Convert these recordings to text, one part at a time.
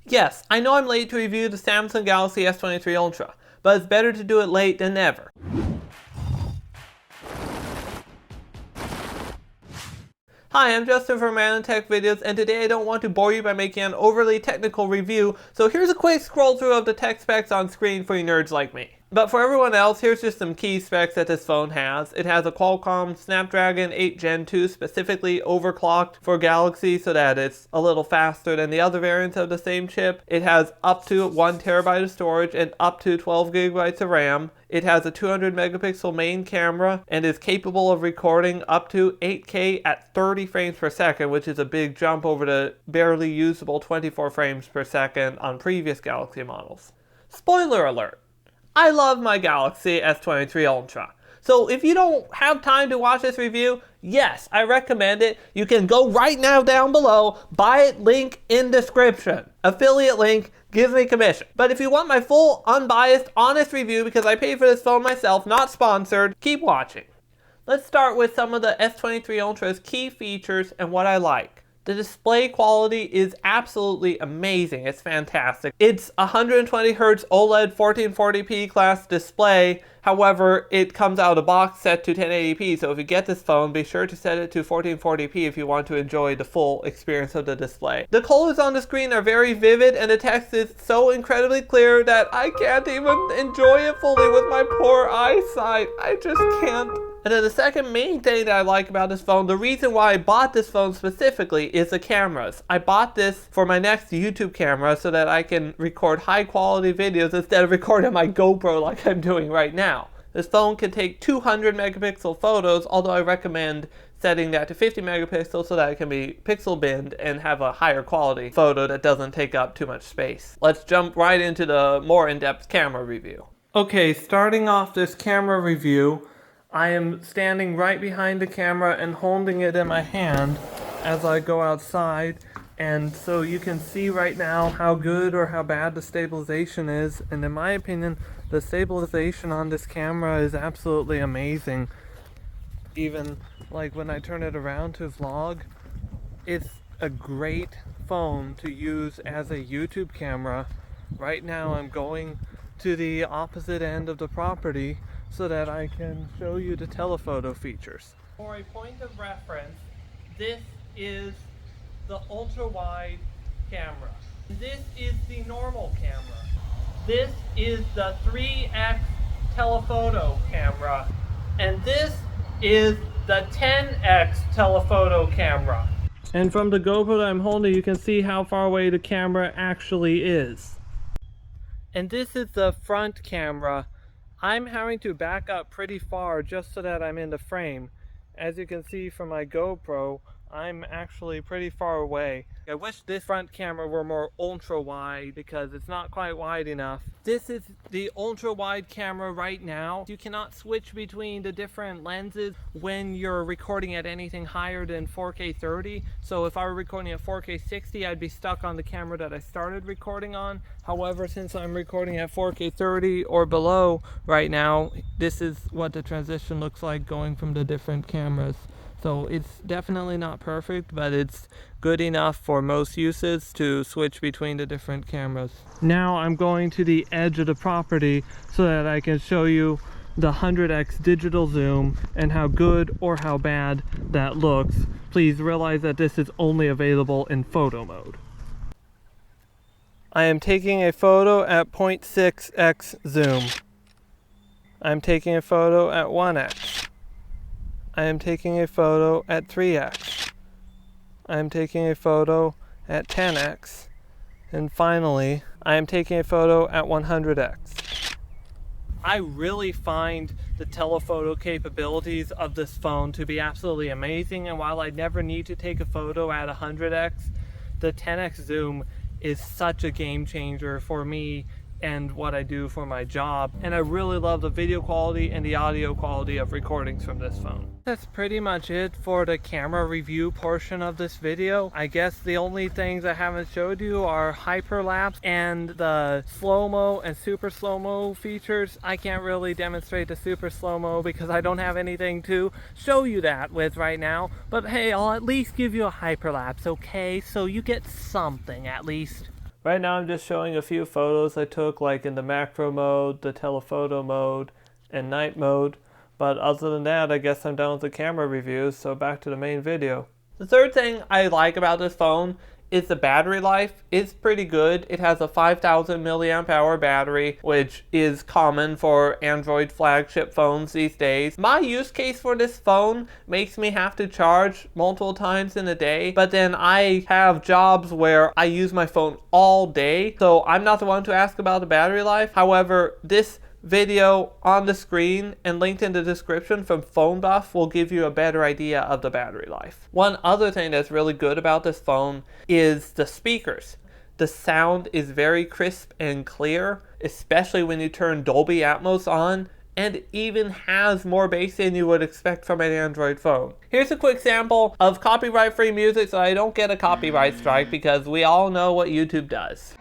Yes, I know I'm late to review the Samsung Galaxy S23 Ultra, but it's better to do it late than never. Hi, I'm Justin from Random Tech Videos, and today I don't want to bore you by making an overly technical review, so here's a quick scroll through of the tech specs on screen for you nerds like me. But for everyone else, here's just some key specs that this phone has. It has a Qualcomm Snapdragon 8 Gen 2 specifically overclocked for Galaxy so that it's a little faster than the other variants of the same chip. It has up to 1TB of storage and up to 12GB of RAM. It has a 200 megapixel main camera and is capable of recording up to 8K at 30 frames per second, which is a big jump over the barely usable 24 frames per second on previous Galaxy models. Spoiler alert! I love my Galaxy S23 Ultra. So if you don't have time to watch this review, yes, I recommend it. You can go right now down below, buy it, link in description. Affiliate link gives me commission. But if you want my full, unbiased, honest review, because I paid for this phone myself, not sponsored, keep watching. Let's start with some of the S23 Ultra's key features and what I like. The display quality is absolutely amazing. It's fantastic. It's 120Hz OLED 1440p class display. However, it comes out of the box set to 1080p, so if you get this phone, be sure to set it to 1440p if you want to enjoy the full experience of the display. The colors on the screen are very vivid, and the text is so incredibly clear that I can't even enjoy it fully with my poor eyesight. I just can't. And then the second main thing that I like about this phone, the reason why I bought this phone specifically, is the cameras. I bought this for my next YouTube camera so that I can record high quality videos instead of recording my GoPro like I'm doing right now. This phone can take 200 megapixel photos, although I recommend setting that to 50 megapixels so that it can be pixel binned and have a higher quality photo that doesn't take up too much space. Let's jump right into the more in-depth camera review. Okay, starting off this camera review, I am standing right behind the camera and holding it in my hand as I go outside, and so you can see right now how good or how bad the stabilization is, and in my opinion the stabilization on this camera is absolutely amazing. Even like when I turn it around to vlog, it's a great phone to use as a YouTube camera. Right now I'm going to the opposite end of the property so that I can show you the telephoto features. For a point of reference, this is the ultra-wide camera. This is the normal camera. This is the 3x telephoto camera. And this is the 10x telephoto camera. And from the GoPro that I'm holding, you can see how far away the camera actually is. And this is the front camera. I'm having to back up pretty far just so that I'm in the frame. As you can see from my GoPro, I'm actually pretty far away. I wish this front camera were more ultra wide because it's not quite wide enough. This is the ultra wide camera right now. You cannot switch between the different lenses when you're recording at anything higher than 4K 30. So if I were recording at 4K 60, I'd be stuck on the camera that I started recording on. However, since I'm recording at 4K 30 or below right now, this is what the transition looks like going from the different cameras. So it's definitely not perfect, but it's good enough for most uses to switch between the different cameras. Now I'm going to the edge of the property so that I can show you the 100x digital zoom and how good or how bad that looks. Please realize that this is only available in photo mode. I am taking a photo at 0.6x zoom. I'm taking a photo at 1x. I am taking a photo at 3x. I am taking a photo at 10x. And finally, I am taking a photo at 100x. I really find the telephoto capabilities of this phone to be absolutely amazing, and while I never need to take a photo at 100x, the 10x zoom is such a game changer for me and what I do for my job, and I really love the video quality and the audio quality of recordings from this phone. That's pretty much it for the camera review portion of this video. I guess the only things I haven't showed you are hyperlapse and the slow-mo and super slow-mo features. I can't really demonstrate the super slow-mo because I don't have anything to show you that with right now, but hey, I'll at least give you a hyperlapse, okay? So you get something at least. Right now I'm just showing a few photos I took, like in the macro mode, the telephoto mode, and night mode. But other than that, I guess I'm done with the camera reviews, so back to the main video. The third thing I like about this phone is the battery life. It's pretty good. It has a 5,000 milliamp hour battery, which is common for Android flagship phones these days. My use case for this phone makes me have to charge multiple times in a day, but then I have jobs where I use my phone all day, so I'm not the one to ask about the battery life. However, this video on the screen and linked in the description from Phone Buff will give you a better idea of the battery life. One other thing that's really good about this phone is the speakers. The sound is very crisp and clear, especially when you turn Dolby Atmos on, and it even has more bass than you would expect from an Android phone. Here's a quick sample of copyright-free music so I don't get a copyright strike, because we all know what YouTube does.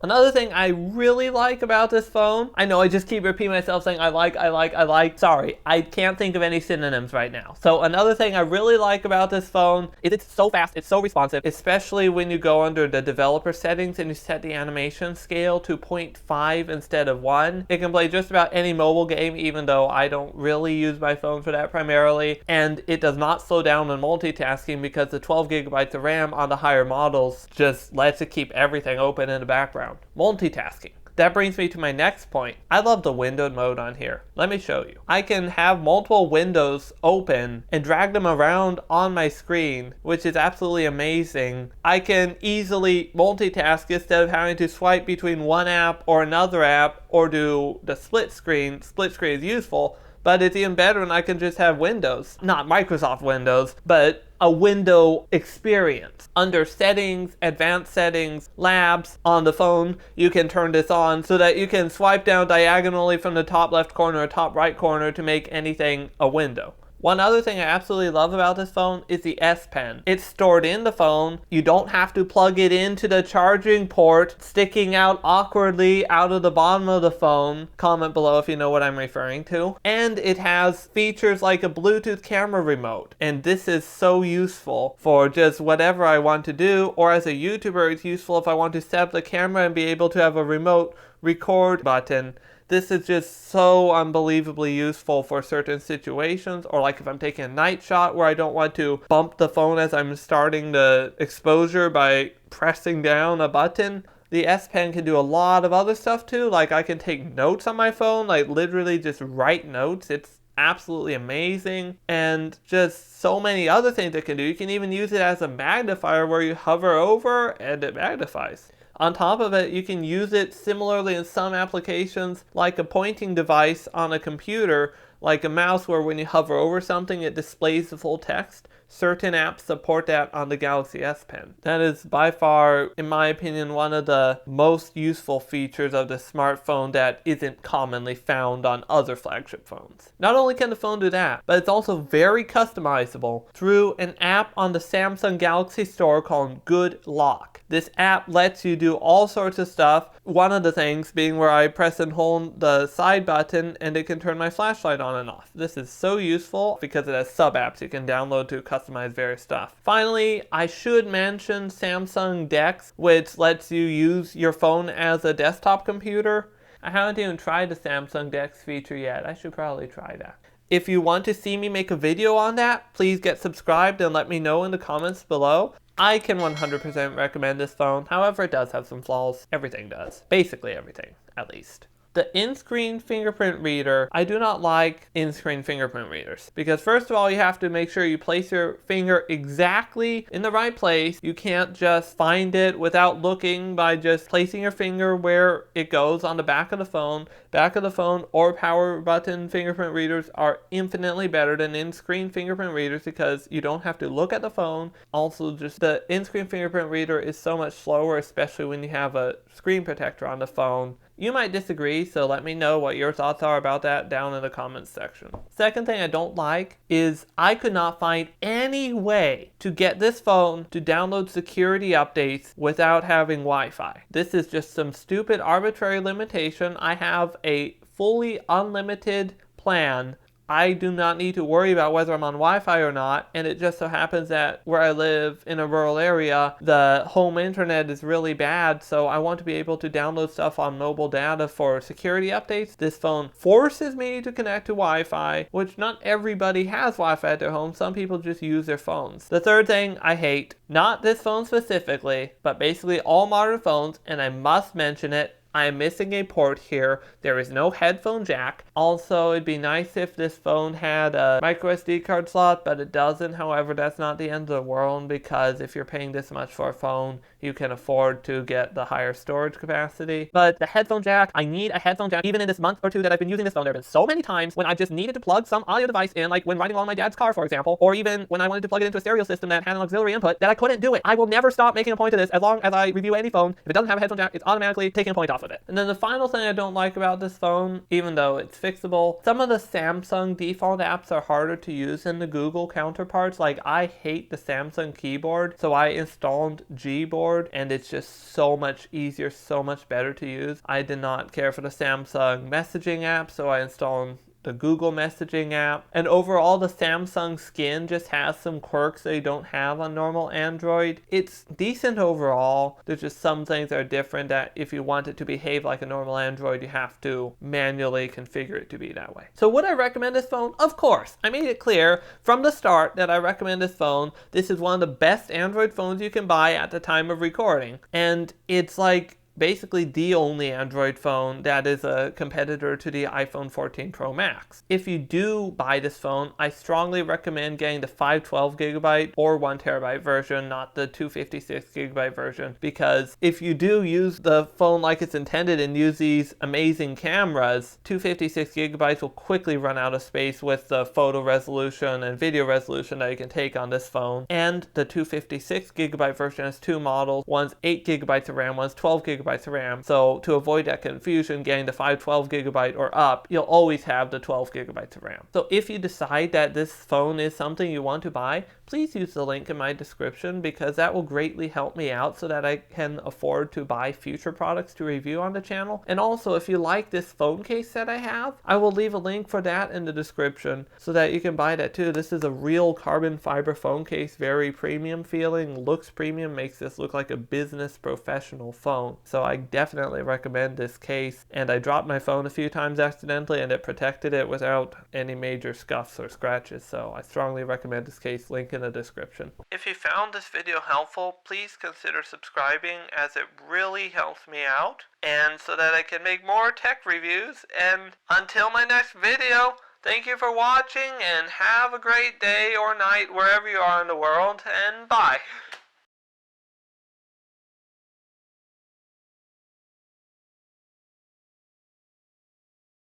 Another thing I really like about this phone, I know I just keep repeating myself saying I like. Sorry, I can't think of any synonyms right now. So another thing I really like about this phone is it's so fast, it's so responsive, especially when you go under the developer settings and you set the animation scale to 0.5 instead of 1. It can play just about any mobile game, even though I don't really use my phone for that primarily. And it does not slow down on multitasking because the 12 gigabytes of RAM on the higher models just lets it keep everything open in the background. Multitasking. That brings me to my next point. I love the windowed mode on here. Let me show you. I can have multiple windows open and drag them around on my screen, which is absolutely amazing. I can easily multitask instead of having to swipe between one app or another app or do the split screen. Split screen is useful, but it's even better when I can just have windows. Not Microsoft Windows, but a window experience. Under settings, advanced settings, labs on the phone, you can turn this on so that you can swipe down diagonally from the top left corner or top right corner to make anything a window. One other thing I absolutely love about this phone is the S Pen. It's stored in the phone. You don't have to plug it into the charging port sticking out awkwardly out of the bottom of the phone. Comment below if you know what I'm referring to. And it has features like a Bluetooth camera remote. And this is so useful for just whatever I want to do. Or as a YouTuber, it's useful if I want to set up the camera and be able to have a remote record button. This is just so unbelievably useful for certain situations, or like if I'm taking a night shot where I don't want to bump the phone as I'm starting the exposure by pressing down a button. The S Pen can do a lot of other stuff too, like I can take notes on my phone, like literally just write notes. It's absolutely amazing, and just so many other things it can do. You can even use it as a magnifier where you hover over and it magnifies. On top of it, you can use it similarly in some applications like a pointing device on a computer, like a mouse where when you hover over something it displays the full text. Certain apps support that on the Galaxy S Pen. That is by far, in my opinion, one of the most useful features of the smartphone that isn't commonly found on other flagship phones. Not only can the phone do that, but it's also very customizable through an app on the Samsung Galaxy Store called Good Lock. This app lets you do all sorts of stuff. One of the things being where I press and hold the side button and it can turn my flashlight on and off. This is so useful because it has sub-apps you can download to customize various stuff. Finally, I should mention Samsung DeX, which lets you use your phone as a desktop computer. I haven't even tried the Samsung DeX feature yet. I should probably try that. If you want to see me make a video on that, please get subscribed and let me know in the comments below. I can 100% recommend this phone. However, it does have some flaws. Everything does. Basically everything, at least. The in-screen fingerprint reader, I do not like in-screen fingerprint readers. Because first of all, you have to make sure you place your finger exactly in the right place. You can't just find it without looking by just placing your finger where it goes on the back of the phone. Back of the phone or power button fingerprint readers are infinitely better than in-screen fingerprint readers because you don't have to look at the phone. Also, just the in-screen fingerprint reader is so much slower, especially when you have a screen protector on the phone. You might disagree, so let me know what your thoughts are about that down in the comments section. Second thing I don't like is I could not find any way to get this phone to download security updates without having Wi-Fi. This is just some stupid arbitrary limitation. I have a fully unlimited plan I do not need to worry about whether I'm on Wi-Fi or not, and it just so happens that where I live in a rural area, the home internet is really bad, so I want to be able to download stuff on mobile data for security updates. This phone forces me to connect to Wi-Fi, which not everybody has Wi-Fi at their home. Some people just use their phones. The third thing I hate, not this phone specifically, but basically all modern phones, and I must mention it, I am missing a port here. There is no headphone jack. Also, it'd be nice if this phone had a micro SD card slot, but it doesn't. However, that's not the end of the world, because if you're paying this much for a phone, you can afford to get the higher storage capacity. But the headphone jack, I need a headphone jack. Even in this month or two that I've been using this phone, there have been so many times when I've just needed to plug some audio device in, like when riding along my dad's car, for example, or even when I wanted to plug it into a stereo system that had an auxiliary input, that I couldn't do it. I will never stop making a point of this as long as I review any phone. If it doesn't have a headphone jack, it's automatically taking a point off of it. And then the final thing I don't like about this phone, even though it's fixable, some of the Samsung default apps are harder to use than the Google counterparts. Like, I hate the Samsung keyboard, so I installed Gboard, and it's just so much easier, so much better to use. I did not care for the Samsung messaging app, so I installed the Google messaging app. And overall, the Samsung skin just has some quirks that you don't have on normal Android. It's decent overall. There's just some things that are different that if you want it to behave like a normal Android, you have to manually configure it to be that way. So would I recommend this phone? Of course. I made it clear from the start that I recommend this phone. This is one of the best Android phones you can buy at the time of recording. And it's like basically the only Android phone that is a competitor to the iPhone 14 Pro Max. If you do buy this phone, I strongly recommend getting the 512GB or 1TB version, not the 256GB version, because if you do use the phone like it's intended and use these amazing cameras, 256GB will quickly run out of space with the photo resolution and video resolution that you can take on this phone. And the 256GB version has two models. One's 8GB of RAM, one's 12GB of RAM. So to avoid that confusion, getting the 512GB or up, you'll always have the 12GB of RAM. So if you decide that this phone is something you want to buy, please use the link in my description, because that will greatly help me out so that I can afford to buy future products to review on the channel. And also, if you like this phone case that I have, I will leave a link for that in the description so that you can buy that too. This is a real carbon fiber phone case, very premium feeling, looks premium, makes this look like a business professional phone. So I definitely recommend this case, and I dropped my phone a few times accidentally and it protected it without any major scuffs or scratches, so I strongly recommend this case, link in the description. If you found this video helpful, please consider subscribing, as it really helps me out, and so that I can make more tech reviews. And until my next video, thank you for watching, and have a great day or night wherever you are in the world, and bye!